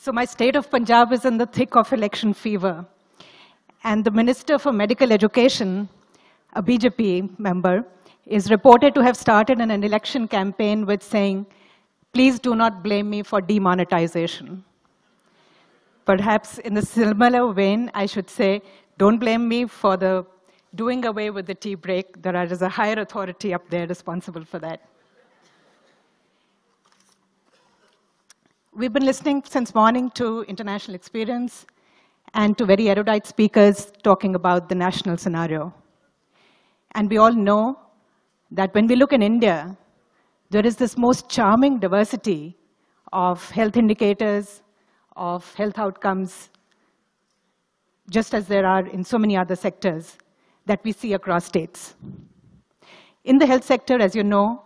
So my state of Punjab is in the thick of election fever. And the Minister for Medical Education, a BJP member, is reported to have started an election campaign with saying, please do not blame me for demonetization. Perhaps in a similar vein, I should say, don't blame me for the doing away with the tea break. There is a higher authority up there responsible for that. We've been listening since morning to international experience and to very erudite speakers talking about the national scenario. And we all know that when we look in India, there is this most charming diversity of health indicators, of health outcomes, just as there are in so many other sectors that we see across states. In the health sector, as you know,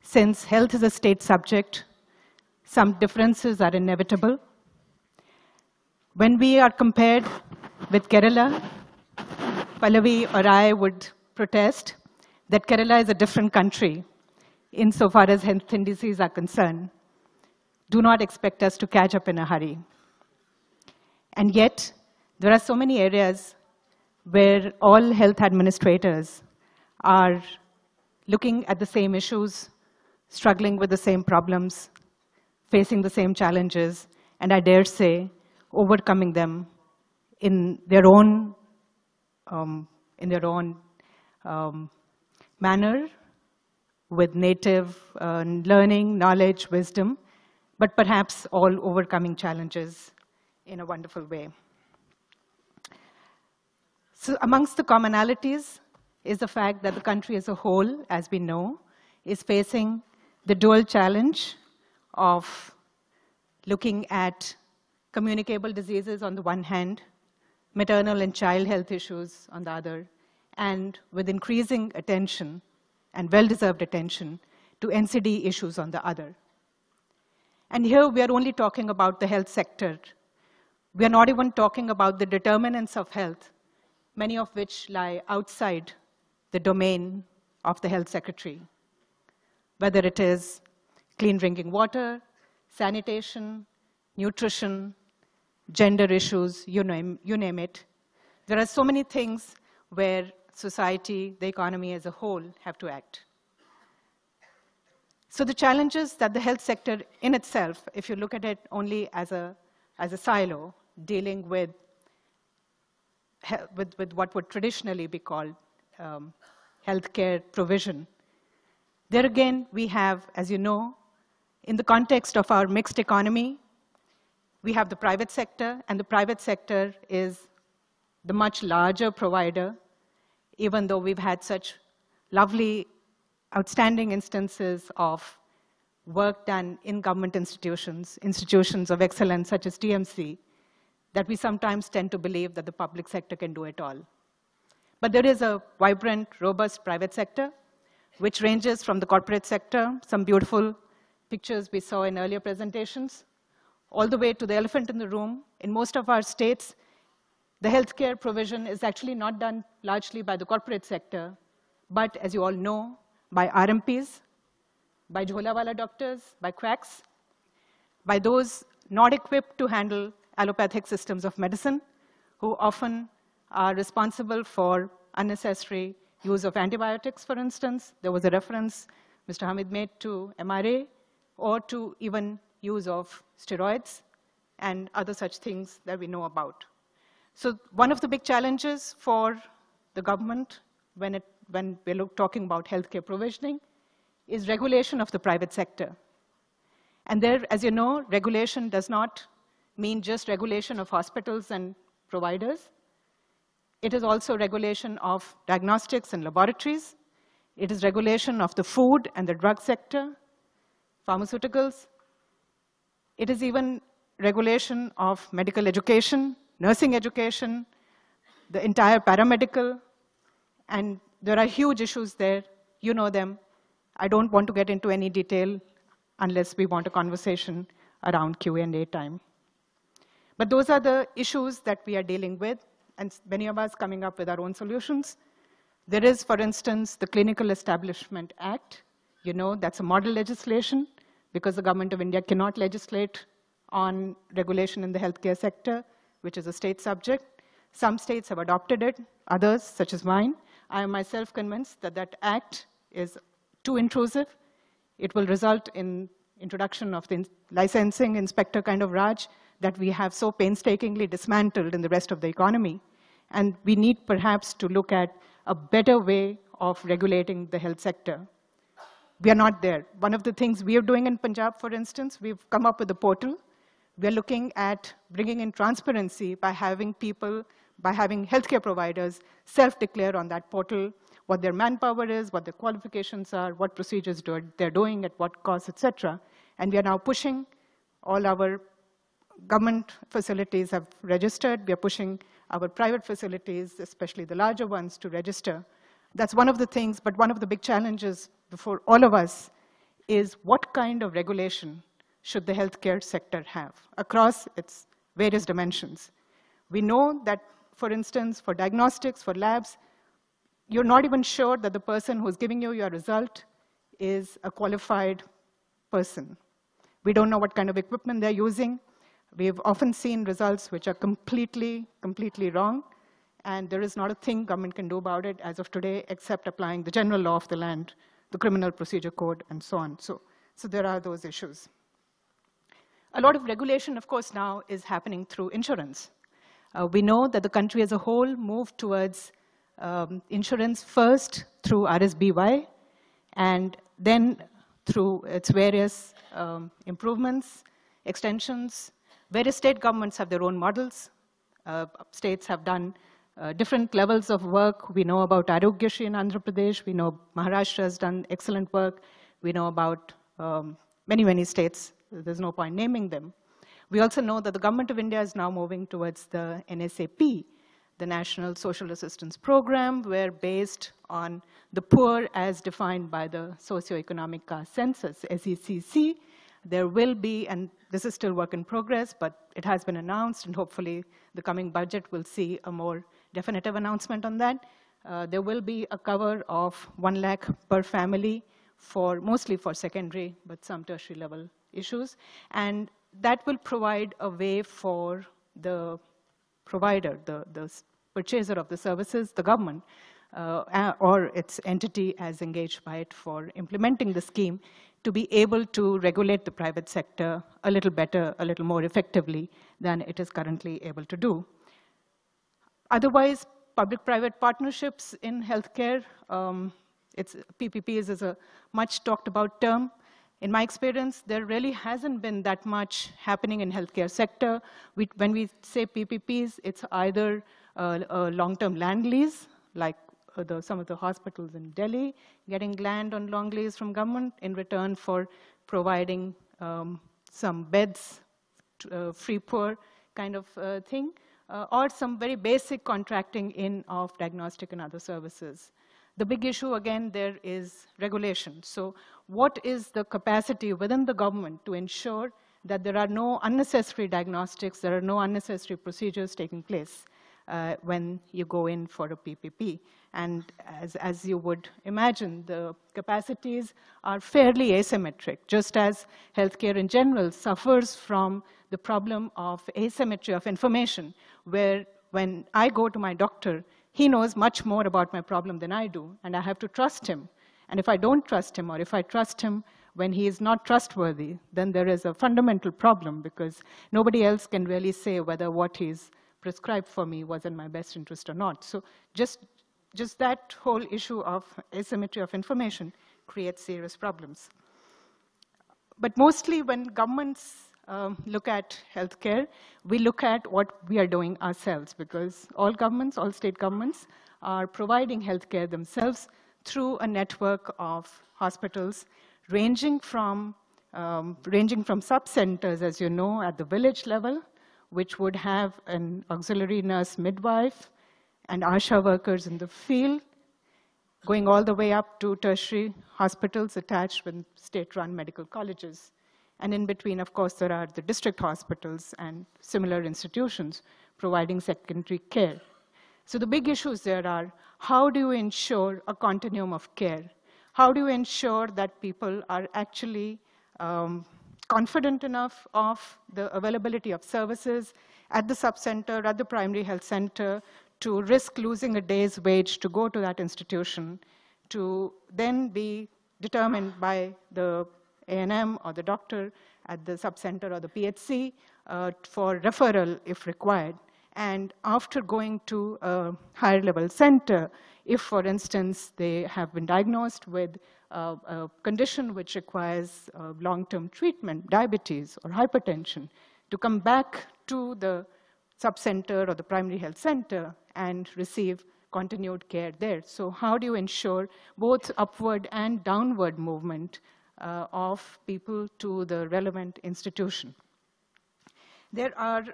since health is a state subject, some differences are inevitable. When we are compared with Kerala, Pallavi or I would protest that Kerala is a different country insofar as health indices are concerned. Do not expect us to catch up in a hurry. And yet, there are so many areas where all health administrators are looking at the same issues, struggling with the same problems, facing the same challenges, and I dare say, overcoming them in their own manner, with native learning, knowledge, wisdom, but perhaps all overcoming challenges in a wonderful way. So amongst the commonalities is the fact that the country as a whole, as we know, is facing the dual challenge of looking at communicable diseases on the one hand, maternal and child health issues on the other, and with increasing attention and well-deserved attention to NCD issues on the other. And here we are only talking about the health sector. We are not even talking about the determinants of health, many of which lie outside the domain of the health secretary, whether it is clean drinking water, sanitation, nutrition, gender issues, you name it. There are so many things where society, the economy as a whole, have to act. So the challenges that the health sector in itself, if you look at it only as a silo, dealing with what would traditionally be called healthcare provision, there again we have, as you know, in the context of our mixed economy, we have the private sector, and the private sector is the much larger provider, even though we've had such lovely, outstanding instances of work done in government institutions, institutions of excellence such as TMC, that we sometimes tend to believe that the public sector can do it all. But there is a vibrant, robust private sector, which ranges from the corporate sector, some beautiful pictures we saw in earlier presentations, all the way to the elephant in the room. In most of our states, the healthcare provision is actually not done largely by the corporate sector, but as you all know, by RMPs, by Jholawala doctors, by quacks, by those not equipped to handle allopathic systems of medicine, who often are responsible for unnecessary use of antibiotics, for instance. There was a reference Mr. Hamid made to MRA, or to even use of steroids and other such things that we know about. So one of the big challenges for the government when we're talking about healthcare provisioning is regulation of the private sector. And there, as you know, regulation does not mean just regulation of hospitals and providers. It is also regulation of diagnostics and laboratories. It is regulation of the food and the drug sector, pharmaceuticals. It is even regulation of medical education, nursing education, the entire paramedical, and there are huge issues there. You know them. I don't want to get into any detail unless we want a conversation around Q&A time. But those are the issues that we are dealing with, and many of us coming up with our own solutions. There is, for instance, the Clinical Establishment Act. You know, that's a model legislation, because the government of India cannot legislate on regulation in the healthcare sector, which is a state subject. Some states have adopted it, others, such as mine. I am myself convinced that that act is too intrusive. It will result in introduction of the licensing inspector kind of Raj that we have so painstakingly dismantled in the rest of the economy. And we need perhaps to look at a better way of regulating the health sector. We are not there. One of the things we are doing in Punjab, for instance, we've come up with a portal. We're looking at bringing in transparency by having people, by having healthcare providers self-declare on that portal what their manpower is, what their qualifications are, what procedures they're doing, at what cost, etc. And we are now pushing. All our government facilities have registered. We are pushing our private facilities, especially the larger ones, to register. That's one of the things, but one of the big challenges before all of us is what kind of regulation should the healthcare sector have across its various dimensions. We know that, for instance, for diagnostics, for labs, you're not even sure that the person who's giving you your result is a qualified person. We don't know what kind of equipment they're using. We've often seen results which are completely wrong, and there is not a thing government can do about it as of today except applying the general law of the land, the criminal procedure code, and so on. So there are those issues. A lot of regulation, of course, now is happening through insurance. We know that the country as a whole moved towards insurance first through RSBY, and then through its various improvements, extensions. Various state governments have their own models. States have done different levels of work. We know about Arogyashree in Andhra Pradesh. We know Maharashtra has done excellent work. We know about many states. There's no point naming them. We also know that the government of India is now moving towards the NSAP, the National Social Assistance Program, where based on the poor as defined by the Socioeconomic Caste Census, SECC, there will be, and this is still work in progress, but it has been announced, and hopefully the coming budget will see a more definitive announcement on that. There will be a cover of 1 lakh per family, mostly for secondary, but some tertiary level issues. And that will provide a way for the provider, the purchaser of the services, the government, or its entity as engaged by it for implementing the scheme, to be able to regulate the private sector a little better, a little more effectively than it is currently able to do. Otherwise, public-private partnerships in healthcare, PPPs is a much talked about term. In my experience, there really hasn't been that much happening in healthcare sector. When we say PPPs, it's either a long-term land lease, like some of the hospitals in Delhi getting land on long lease from government in return for providing some beds, free poor kind of thing, or some very basic contracting in of diagnostic and other services. The big issue, again, there is regulation. So what is the capacity within the government to ensure that there are no unnecessary diagnostics, there are no unnecessary procedures taking place when you go in for a PPP? And as you would imagine, the capacities are fairly asymmetric, just as healthcare in general suffers from the problem of asymmetry of information, where when I go to my doctor, he knows much more about my problem than I do, and I have to trust him. And if I don't trust him, or if I trust him when he is not trustworthy, then there is a fundamental problem, because nobody else can really say whether what he's prescribed for me was in my best interest or not. So just that whole issue of asymmetry of information creates serious problems. But mostly when governments look at healthcare, we look at what we are doing ourselves, because all governments, all state governments, are providing healthcare themselves through a network of hospitals ranging from sub-centers, as you know, at the village level, which would have an auxiliary nurse midwife and ASHA workers in the field, going all the way up to tertiary hospitals attached with state-run medical colleges. And in between, of course, there are the district hospitals and similar institutions providing secondary care. So the big issues there are, how do you ensure a continuum of care? How do you ensure that people are actually confident enough of the availability of services at the subcenter, at the primary health center, to risk losing a day's wage to go to that institution, to then be determined by the A&M or the doctor at the subcenter or the PHC for referral if required. And after going to a higher level center, if, for instance, they have been diagnosed with a condition which requires long-term treatment, diabetes or hypertension, to come back to the subcenter or the primary health center and receive continued care there. So how do you ensure both upward and downward movement of people to the relevant institution? There are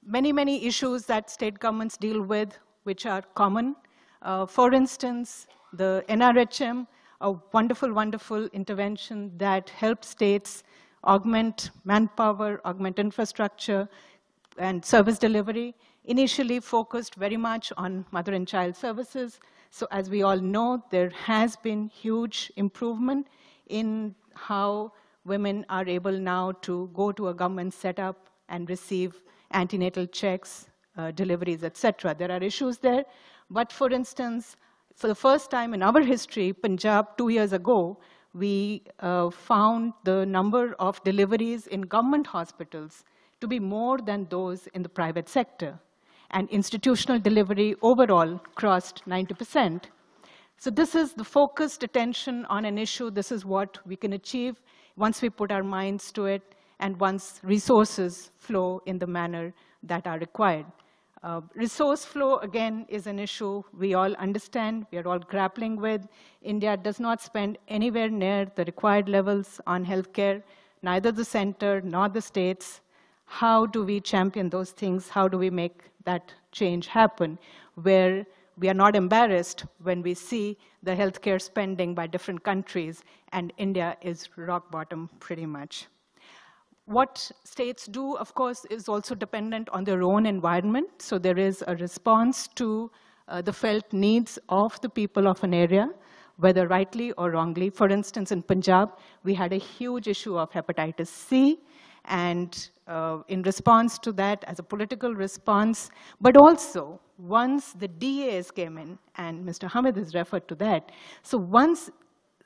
many, many issues that state governments deal with which are common. For instance, the NRHM, a wonderful, wonderful intervention that helps states augment manpower, augment infrastructure, and service delivery, initially focused very much on mother and child services. So as we all know, there has been huge improvement in how women are able now to go to a government setup and receive antenatal checks, deliveries, etc. There are issues there. But for instance, for the first time in our history, Punjab, 2 years ago, we found the number of deliveries in government hospitals to be more than those in the private sector. And institutional delivery overall crossed 90%. So this is the focused attention on an issue. This is what we can achieve once we put our minds to it and once resources flow in the manner that are required. Resource flow, again, is an issue we all understand, we are all grappling with. India does not spend anywhere near the required levels on healthcare, neither the center nor the states. How do we champion those things? How do we make that change happen where we are not embarrassed when we see the healthcare spending by different countries and India is rock bottom pretty much? What states do, of course, is also dependent on their own environment. So there is a response to the felt needs of the people of an area, whether rightly or wrongly. For instance, in Punjab, we had a huge issue of hepatitis C. And in response to that, as a political response, but also once the DAs came in, and Mr. Hamid has referred to that, so once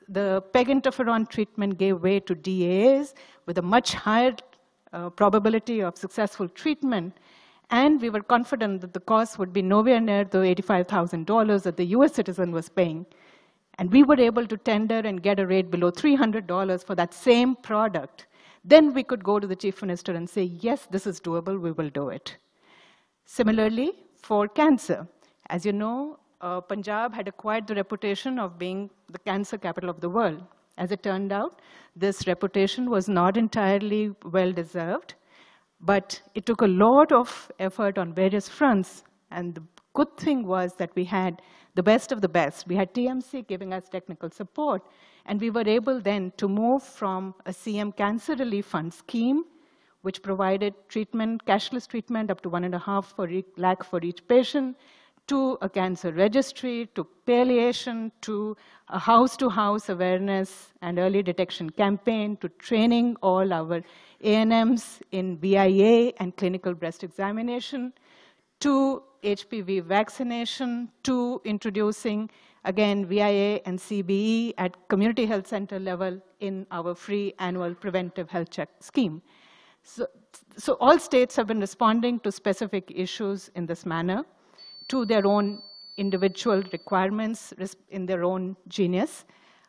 the peg interferon treatment gave way to DAs with a much higher probability of successful treatment, and we were confident that the cost would be nowhere near the $85,000 that the US citizen was paying, and we were able to tender and get a rate below $300 for that same product, then we could go to the Chief Minister and say, yes, this is doable, we will do it. Similarly, for cancer, as you know, Punjab had acquired the reputation of being the cancer capital of the world. As it turned out, this reputation was not entirely well-deserved, but it took a lot of effort on various fronts, and the good thing was that we had the best of the best. We had TMC giving us technical support, and we were able then to move from a CM Cancer Relief Fund scheme, which provided treatment, cashless treatment up to $1.5 lakh for each patient, to a cancer registry, to palliation, to a house-to-house awareness and early detection campaign, to training all our A&Ms in BIA and clinical breast examination, to HPV vaccination, to introducing, again, VIA and CBE at community health center level in our free annual preventive health check scheme. So all states have been responding to specific issues in this manner, to their own individual requirements in their own genius.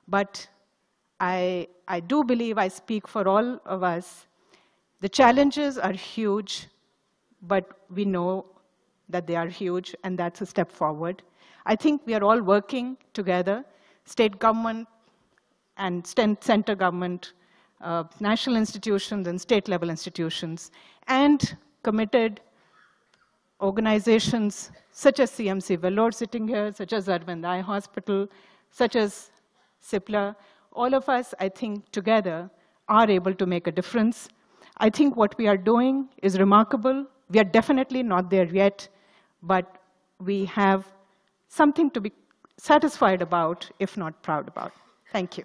But I do believe I speak for all of us. The challenges are huge, but we know that they are huge, and that's a step forward. I think we are all working together, state government and center government, national institutions and state-level institutions, and committed organizations such as CMC Vellore sitting here, such as Arvind Eye Hospital, such as CIPLA. All of us, I think, together are able to make a difference. I think what we are doing is remarkable. We are definitely not there yet, but we have something to be satisfied about, if not proud about. Thank you.